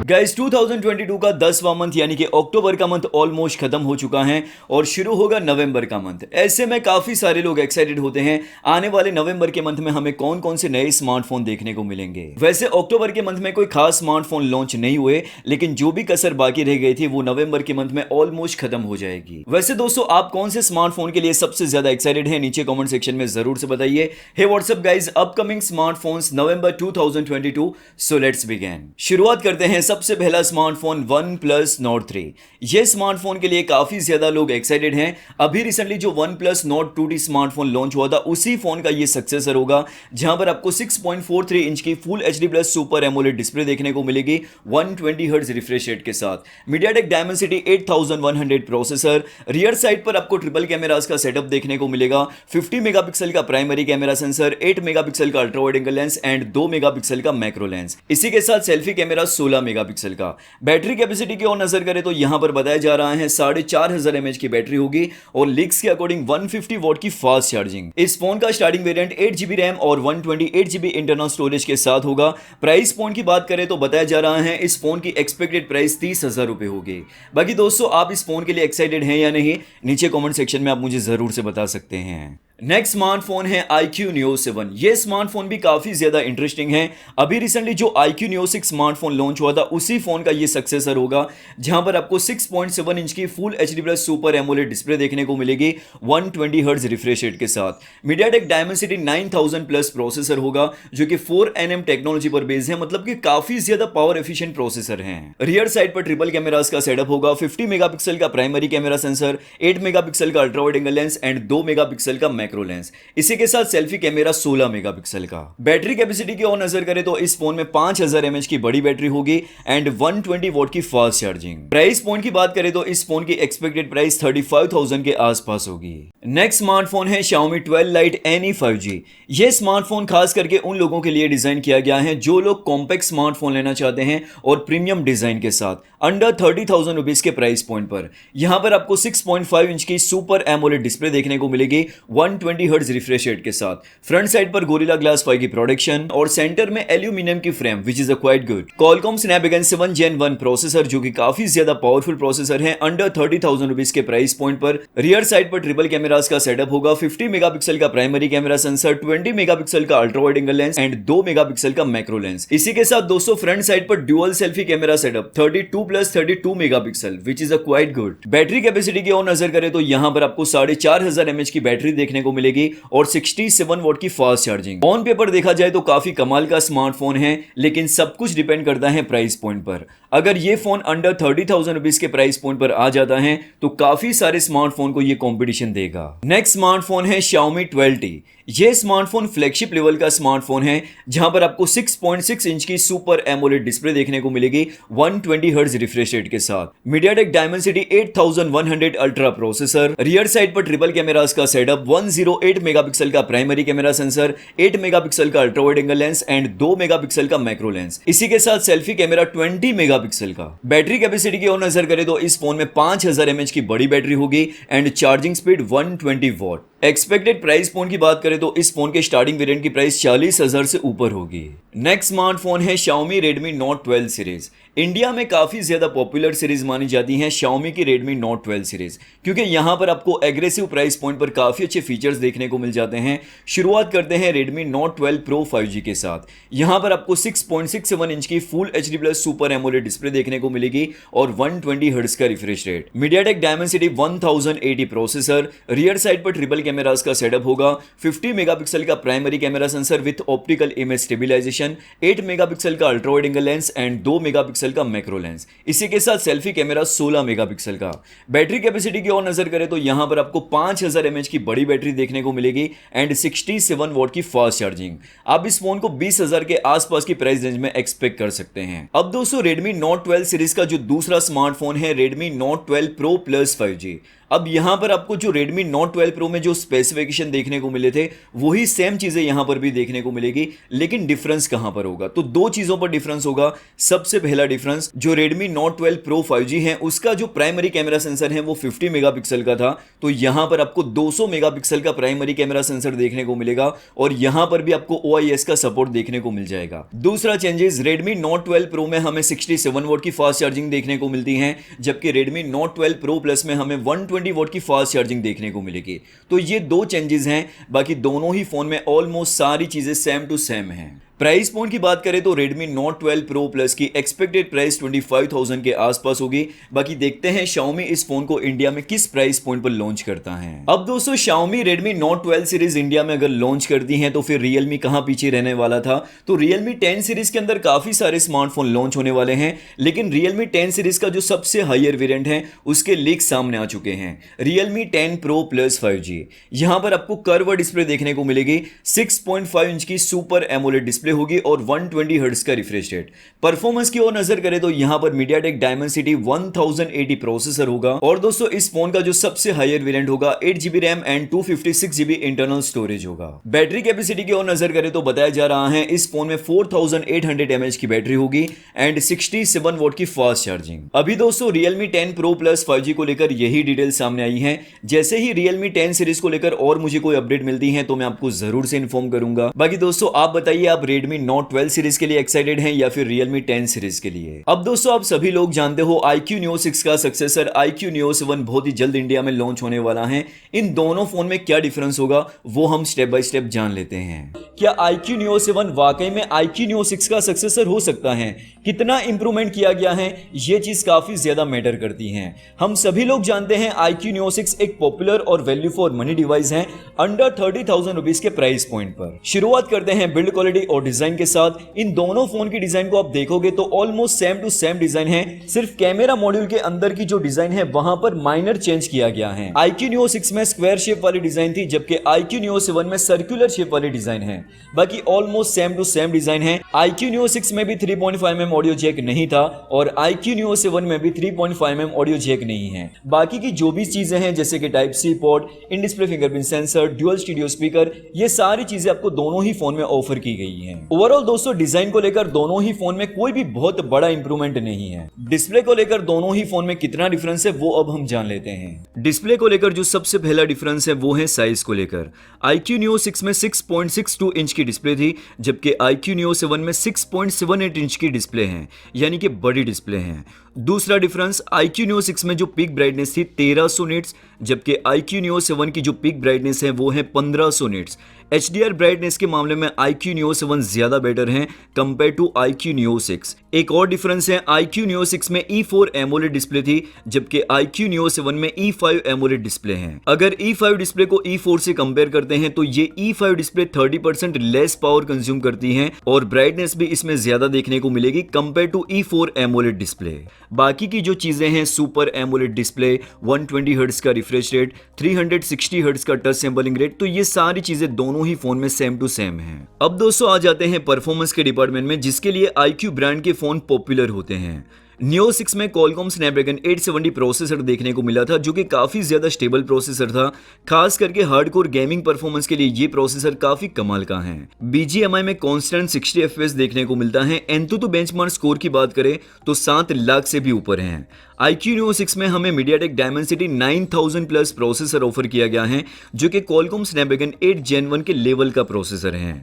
Guys 2022 का 10वां month यानी कि अक्टूबर का मंथ ऑलमोस्ट खत्म हो चुका है और शुरू होगा नवंबर का मंथ। ऐसे में काफी सारे लोग एक्साइटेड होते हैं आने वाले नवंबर के मंथ में हमें कौन कौन से नए स्मार्टफोन देखने को मिलेंगे। वैसे अक्टूबर के मंथ में कोई खास स्मार्टफोन लॉन्च नहीं हुए, लेकिन जो भी कसर बाकी रह गई थी वो नवंबर के मंथ में ऑलमोस्ट खत्म हो जाएगी। वैसे दोस्तों, आप कौन से स्मार्टफोन के लिए सबसे ज्यादा एक्साइटेड है, नीचे कमेंट सेक्शन में जरूर से बताइए। Hey what's up guys, upcoming smartphones November 2022, so let's begin. शुरुआत करते हैं। सबसे पहला स्मार्टफोन OnePlus Nord 3। ये स्मार्टफोन के लिए काफी ज्यादा लोग एक्साइटेड हैं। अभी रिसेंटली जो OnePlus Nord 2T smartphone launch हुआ था उसी फोन का ये सक्सेसर होगा, जहां पर आपको 6.43 इंच की full HD+ super AMOLED display देखने को मिलेगी 120 हर्ट्ज रिफ्रेश रेट के साथ। MediaTek Dimensity 8100 processor. Rear side पर आपको ट्रिपल कैमरास का सेटअप देखने को मिलेगा। 50 मेगापिक्सल का प्राइमरी कैमरा सेंसर, 8 मेगापिक्सल का ultra wide angle lens and 2 megapixel का मैक्रो लेंस। इसी के साथ सेल्फी कैमरा 16 मेगापिक्सल का। बैटरी कैपेसिटी की ओर नजर करें तो यहां पर बताया जा रहा है 4500 mAh की बैटरी होगी और लीक्स के अकॉर्डिंग 150 वॉट की फास्ट चार्जिंग। इस फोन का स्टार्टिंग वेरिएंट 8GB रैम और 128GB इंटरनल स्टोरेज के साथ होगा। प्राइस पॉइंट की बात करें तो बताया जा रहा है इस फोन की एक्सपेक्टेड प्राइस 30,000 रुपए होगी। बाकी दोस्तों, आप इस फोन के लिए एक्साइटेड हैं या नहीं, नीचे कमेंट सेक्शन में आप मुझे जरूर से बता सकते हैं। नेक्स्ट स्मार्टफोन है iQOO Neo 7। ये स्मार्टफोन भी काफी ज्यादा इंटरेस्टिंग है। अभी रिसेंटली जो iQOO Neo 6 स्मार्टफोन लॉन्च हुआ था उसी फोन का ये सक्सेसर होगा, जहां पर आपको 6.7 इंच की full HD+ super AMOLED display देखने को मिलेगी 120 हर्ट्ज रिफ्रेश रेट के साथ। मीडियाटेक डायमेंसिटी 9000+ प्रोसेसर होगा, जो कि 4nm टेक्नोलॉजी पर बेस्ड है, मतलब कि काफी ज्यादा पावर एफिशिएंट प्रोसेसर है। रियर साइड पर ट्रिपल कैमरास का सेटअप होगा। 50 मेगापिक्सल का प्राइमरी कैमरा सेंसर, 8 मेगापिक्सल का ultra wide angle lens and 2 megapixel का मैक्रो लेंस। इसी के साथ सेल्फी कैमरा 16 मेगापिक्सल का। बैटरी कैपेसिटी की ओर नजर करें तो इस फोन में 5000 mAh की बड़ी बैटरी होगी एंड 120 वॉट की फास्ट चार्जिंग। प्राइस पॉइंट की बात करें तो इस फोन की एक्सपेक्टेड प्राइस 35,000 के आसपास होगी। नेक्स्ट स्मार्टफोन है Xiaomi 12 Lite NE 5G। यह स्मार्टफोन खास करके उन लोगों के लिए डिजाइन किया गया है जो लोग कॉम्पैक्ट स्मार्टफोन लेना चाहते हैं और प्रीमियम डिजाइन के साथ, अंडर 30,000 रुपीज के प्राइस पॉइंट पर। यहां पर आपको 6.5 इंच की सुपर एमोलेड डिस्प्ले देखने को मिलेगी 120 हर्ट्ज रिफ्रेश रेट के साथ। फ्रंट साइड पर गोरिल्ला ग्लास 5 की प्रोडक्शन और सेंटर में एल्यूमिनियम की frame, which is a quite good. Qualcomm Snapdragon 7 Gen 1 processor, जो कि काफी ज्यादा पावरफुल प्रोसेसर है, अंडर 30,000 रुपीज के प्राइस पॉइंट पर। रियर साइड पर ट्रिपल कैमरास का सेटअप होगा। 50 मेगापिक्सल का प्राइमरी कैमरा सेंसर, 20 मेगापिक्सल का ultra wide angle lens and 2 megapixel का मैक्रो लेंस। इसी के साथ दोस्तों फ्रंट साइड पर dual selfie camera setup 32+32 megapixel, which is a quite good. Battery capacity की ओर नजर करें तो यहां पर आपको 4500 mAh की बैटरी देखने को मिलेगी और 67 वॉट की फास्ट चार्जिंग। ऑन पेपर देखा जाए तो काफी कमाल का स्मार्टफोन है, लेकिन सब कुछ डिपेंड करता है प्राइस पॉइंट पर। अगर ये फोन अंडर 30,000 रुपीज के प्राइस पॉइंट पर आ जाता है तो काफी सारे स्मार्टफोन को ये कंपटीशन देगा। नेक्स्ट स्मार्टफोन है Xiaomi 12T। ये स्मार्टफोन फ्लैगशिप लेवल का स्मार्टफोन है, जहां पर आपको 6.6 इंच की सुपर एमोलेड डिस्प्ले देखने को मिलेगी 120 हर्ट्ज रिफ्रेश रेट के साथ। MediaTek Dimensity 8100 ultra processor. Rear side पर ट्रिपल कैमरास का सेटअप, 108 मेगापिक्सल का प्राइमरी कैमरा सेंसर, 8 मेगापिक्सल का ultra wide angle lens and 2 megapixel का मैक्रो लेंस। इसी के साथ सेल्फी कैमरा 20 मेगापिक्सल का। बैटरी कैपेसिटी की ओर नजर करें तो इस फोन में 5000 mAh की बड़ी बैटरी होगी and charging speed 120 what. Expected price point की बात करें तो इस फोन के स्टार्टिंग वेरिएंट की प्राइस 40,000 से ऊपर होगी। नेक्स्ट स्मार्टफोन है Xiaomi Redmi Note 12 series. India में काफी ज्यादा पॉपुलर सीरीज मानी जाती है Xiaomi की Redmi Note 12 सीरीज, क्योंकि यहां पर आपको एग्रेसिव प्राइस पॉइंट पर काफी अच्छे फीचर्स देखने को मिल जाते हैं। शुरुआत करते हैं Redmi Note 12 Pro 5G के साथ। यहां पर आपको 6.67 इंच की full HD+ super AMOLED display देखने को मिलेगी और 120 हर्ट्ज का refresh rate. MediaTek Dimensity 1080 processor. Rear side पर ट्रिपल कैमरास का सेटअप होगा। 50 मेगापिक्सल का primary camera sensor with optical image stabilisation, 8 megapixel का ultra wide angle lens and 2 megapixel का मैक्रो लेंस। इसी के साथ सेल्फी कैमरा 16 मेगापिक्सल का। बैटरी कैपेसिटी की ओर नजर करें तो यहां पर आपको 5000 mAh की बड़ी बैटरी देखने को मिलेगी एंड 67 वॉट की फास्ट चार्जिंग। आप इस फोन को 20,000 के आसपास की प्राइस रेंज में एक्सपेक्ट कर सकते हैं। अब दोस्तों Redmi Note 12 सीरीज का जो दूसरा स्मार्टफोन है Redmi Note 12 Pro Plus 5G। अब यहां पर आपको जो Redmi Note 12 Pro में जो स्पेसिफिकेशन देखने को मिले थे वही सेम चीजें यहां पर भी देखने को मिलेगी, लेकिन डिफरेंस कहां पर होगा? तो दो चीजों पर डिफरेंस होगा। सबसे पहला डिफरेंस, जो Redmi Note 12 Pro 5G है उसका जो प्राइमरी कैमरा सेंसर है वो 50 मेगापिक्सल का था, तो यहां पर आपको 200 मेगापिक्सल का प्राइमरी कैमरा सेंसर देखने को मिलेगा और यहां पर भी आपको OIS का सपोर्ट देखने को मिल जाएगा। दूसरा चेंजेस, Redmi Note 12 Pro में हमें 67 वोल्ट की फास्ट चार्जिंग देखने को मिलती है, जबकि Redmi Note 12 Pro Plus में हमें 120 वोल्ट की फास्ट चार्जिंग देखने को मिलेगी। तो ये दो चेंजेस हैं, बाकी दोनों ही फोन में ऑलमोस्ट सारी चीजें सेम टू सेम हैं। प्राइस पॉइंट की बात करें तो Redmi Note 12 Pro Plus की एक्सपेक्टेड प्राइस 25,000 के आसपास होगी। बाकी देखते हैं Xiaomi इस फोन को इंडिया में किस प्राइस पॉइंट पर लॉन्च करता है। अब दोस्तों Xiaomi Redmi Note 12 series India में अगर लॉन्च करती है तो फिर Realme कहां पीछे रहने वाला था? तो Realme 10 सीरीज के अंदर काफी सारे स्मार्टफोन लॉन्च होने वाले हैं, लेकिन Realme 10 सीरीज का जो सबसे हायर वेरिएंट है उसके लीक सामने आ चुके हैं। Realme 10 Pro Plus 5G, यहां पर आपको कर्व डिस्प्ले देखने को मिलेगी, 6.5 इंच की सुपर एमोलेड डिस्प्ले होगी और 120 हर्ट्ज का रिफ्रेश रेट। परफॉर्मेंस की ओर नजर करें तो यहां पर MediaTek Dimensity 1080 प्रोसेसर होगा और दोस्तों इस फोन का जो सबसे हायर वेरिएंट होगा 8GB RAM and 256GB internal storage होगा। बैटरी कैपेसिटी की ओर नजर करें तो बताया जा रहा है इस फोन में 4800 mAh की बैटरी होगी एंड 67 वोल्ट की फास्ट चार्जिंग। अभी दोस्तों Realme 10 Pro Plus 5G को लेकर यही डिटेल सामने आई है। जैसे ही Realme 10 सीरीज को लेकर और मुझे कोई अपडेट मिलती है तो मैं आपको जरूर से इन्फॉर्म करूंगा। बाकी दोस्तों आप बताइए, आप Redmi Note 12 सीरीज के लिए एक्साइटेड हैं या फिर Realme 10 सीरीज के लिए? अब दोस्तों आप सभी लोग जानते हो iQOO Neo 6 का सक्सेसर iQOO Neo 7 बहुत ही जल्द इंडिया में लॉन्च होने वाला है। इन दोनों फोन में क्या डिफरेंस होगा वो हम स्टेप बाय स्टेप जान लेते हैं। क्या iQOO Neo 7 वाकई में iQOO Neo 6 का सक्सेसर हो सकता है? कितना इंप्रूवमेंट किया गया है, ये चीज काफी ज्यादा मैटर करती है। हम सभी लोग जानते हैं iQOO Neo 6 एक पॉपुलर और वैल्यू फॉर मनी डिवाइस है अंडर 30,000 रुपीज के प्राइस पॉइंट पर। शुरुआत करते हैं बिल्ड क्वालिटी और डिजाइन के साथ। इन दोनों फोन की डिजाइन को आप देखोगे तो almost same to same design है, सिर्फ कैमरा मॉड्यूल के अंदर की जो डिजाइन है वहां पर माइनर चेंज किया गया है। iQOO Neo 6 में स्क्वायर शेप वाली डिजाइन थी, जबकि iQOO Neo 7 में सर्कुलर शेप वाली डिजाइन है। बाकी almost same to same design है। iQOO Neo 6 में भी 3.5mm ऑडियो जैक नहीं था और iQOO Neo 7 में भी 3.5mm ऑडियो जैक नहीं है। बाकी की जो भी चीजें हैं जैसे कि type C port, in display fingerprint sensor, dual stereo speaker, ये सारी चीजें आपको दोनों ही फोन में ऑफर की गई हैं। ओवरऑल दोस्तों डिजाइन को लेकर दोनों ही फोन में कोई भी बहुत बड़ा इंप्रूवमेंट नहीं है। डिस्प्ले को लेकर दोनों ही फोन में कितना डिफरेंस है वो अब हम जान लेते हैं। डिस्प्ले को लेकर जो सबसे पहला डिफरेंस है वो है साइज को लेकर। iQOO Neo 6 में 6.62 इंच की डिस्प्ले थी, जबकि iQOO Neo 7 में 6.78 इंच की डिस्प्ले है, यानी कि बड़ी डिस्प्ले है। दूसरा डिफरेंस, iQOO Neo 6 में जो पीक ब्राइटनेस थी 1300 निट्स, जबकि iQOO Neo 7 की जो पीक ब्राइटनेस है वो है 1500 निट्स। HDR ब्राइटनेस के मामले में iQOO Neo 7 ज्यादा बेटर है कंपेयर टू iQOO Neo 6। एक और डिफरेंस है, iQOO Neo 6 में E4 AMOLED डिस्प्ले थी, जबकि iQOO Neo 7 में E5 AMOLED डिस्प्ले है। अगर E5 डिस्प्ले को E4 से कंपेयर करते हैं तो ये E5 display 30% less power consume करती है और ब्राइटनेस भी इसमें ज्यादा देखने को मिलेगी compare to E4 AMOLED display. बाकी की जो चीजें हैं, सुपर AMOLED डिस्प्ले, 120 हर्ट्ज का रिफ्रेश रेट, 360 हर्ट्ज का टच सैंपलिंग रेट, तो ये सारी चीजें दोनों ही फोन में सेम टू सेम है। अब दोस्तों आ जाते हैं परफॉर्मेंस के डिपार्टमेंट में, जिसके लिए iQOO ब्रांड के फोन पॉपुलर होते हैं। Neo 6 में Qualcomm Snapdragon 870 प्रोसेसर देखने को मिला था, जो कि काफी ज्यादा स्टेबल प्रोसेसर था। खास करके हार्डकोर गेमिंग परफॉर्मेंस के लिए ये प्रोसेसर काफी कमाल का है। BGMI में कांस्टेंट 60 FPS देखने को मिलता है। Antutu बेंचमार्क स्कोर की बात करें तो 7 लाख से भी ऊपर है। iQOO Neo 6 में हमें MediaTek Dimensity 9000 plus processor offer किया गया है, जो कि Qualcomm Snapdragon 8 Gen 1 के लेवल का प्रोसेसर है।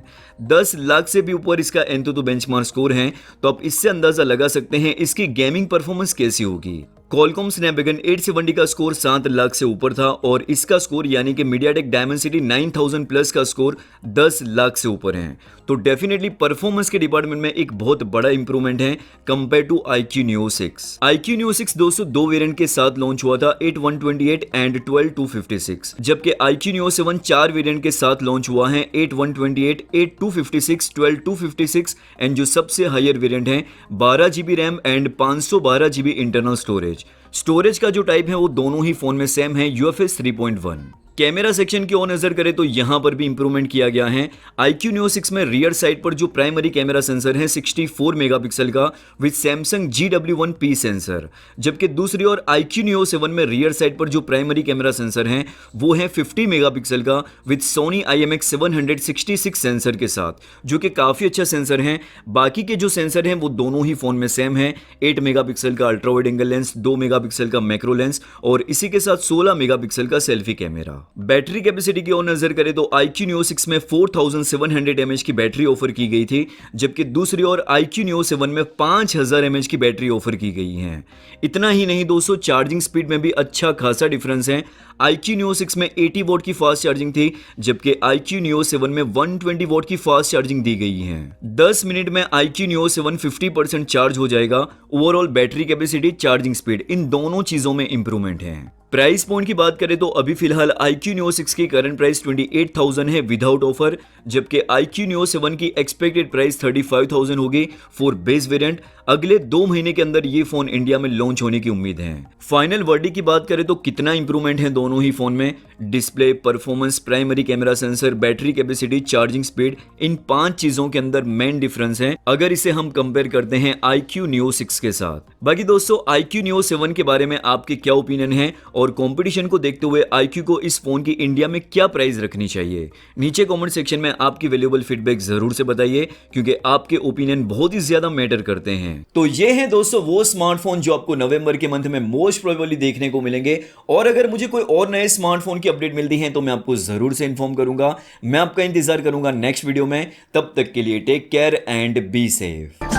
10 लाख से भी ऊपर इसका Antutu बेंचमार्क स्कोर है, तो आप इससे अंदाजा लगा सकते हैं इसकी गेमिंग परफॉर्मेंस कैसी होगी। Qualcomm Snapdragon 870 का स्कोर 7 लाख से ऊपर था और इसका स्कोर यानी कि MediaTek Dimensity 9000 प्लस का स्कोर 10 लाख से ऊपर है। तो डेफिनेटली परफॉर्मेंस के डिपार्टमेंट में एक बहुत बड़ा इंप्रूवमेंट है compare to iQOO Neo 6। iQOO Neo 6 दोस्तों दो वेरिएंट के साथ लॉन्च हुआ था, 8128 एंड 12256, जबकि iQOO Neo 7 4 वेरिएंट के साथ लॉन्च हुआ है, 8128, 8256, 12256 एंड जो सबसे हायर वेरिएंट है 12GB RAM and 512GB internal storage. Storage का जो टाइप है वो दोनों ही फोन में सेम है, UFS 3.1। कैमरा सेक्शन की ओर नजर करें तो यहां पर भी इंप्रूवमेंट किया गया है। iQOO Neo 6 में रियर साइड पर जो प्राइमरी कैमरा सेंसर है 64 मेगापिक्सल का विद सैमसंग GW1P सेंसर, जबकि दूसरी ओर iQOO Neo 7 में रियर साइड पर जो प्राइमरी कैमरा सेंसर है वो है 50 मेगापिक्सल का विद सोनी IMX766 सेंसर के साथ, जो कि काफी अच्छा सेंसर है। बाकी के जो सेंसर हैं वो दोनों ही फोन में सेम है। 8 मेगापिक्सल का ultra wide angle lens, 2 megapixel का मैक्रो लेंस और इसी के साथ 16 मेगापिक्सल का सेल्फी कैमरा। बैटरी कैपेसिटी की ओर नजर करें तो iQOO Neo 6 में 4700 mAh की बैटरी ऑफर की गई थी, जबकि दूसरी ओर iQOO Neo 7 में 5000 mAh की बैटरी ऑफर की गई है। इतना ही नहीं दोस्तों, चार्जिंग स्पीड में भी अच्छा खासा डिफरेंस है। iQOO Neo 6 में 80 वॉट की फास्ट चार्जिंग थी, जबकि iQOO Neo 7 में 120 वॉट की फास्ट चार्जिंग दी गई है। 10 मिनट में iQOO Neo 7 50% चार्ज हो जाएगा। Overall battery capacity, charging speed, इन दोनों चीजों में इंप्रूवमेंट है। प्राइस पॉइंट की बात करें तो अभी फिलहाल iQOO Neo 6 की करंट प्राइस 28,000 है विदाउट ऑफर, जबकि iQOO Neo 7 की एक्सपेक्टेड प्राइस 35,000 होगी फॉर बेस वेरिएंट। अगले 2 महीने के अंदर ये फोन इंडिया में लॉन्च होने की उम्मीद है। फाइनल वर्डिक्ट की बात करें तो कितना इंप्रूवमेंट है दोनों ही फोन में, display, performance, primary camera sensor, battery capacity, charging speed, इन 5 चीजों के अंदर मेन डिफरेंस है अगर इसे हम कंपेयर करते हैं iQOO Neo 6 के साथ। बाकी दोस्तों, iQOO Neo 7 के बारे में आपके क्या ओपिनियन है और कंपटीशन को देखते हुए iQOO को इस फोन की इंडिया में क्या प्राइस रखनी चाहिए, नीचे कमेंट सेक्शन में आपकी वैल्यूएबल फीडबैक जरूर से बताइए, क्योंकि आपके ओपिनियन बहुत ही ज्यादा मैटर करते हैं। तो ये है दोस्तों वो स्मार्टफोन जो आपको नवंबर के मंथ में मोस्ट प्रोबेबली देखने को मिलेंगे, और अगर मुझे कोई और नए स्मार्टफोन की अपडेट मिलती है तो मैं आपको जरूर से इन्फॉर्म करूंगा। मैं आपका इंतजार करूंगा नेक्स्ट वीडियो में। तब तक के लिए take care and be safe.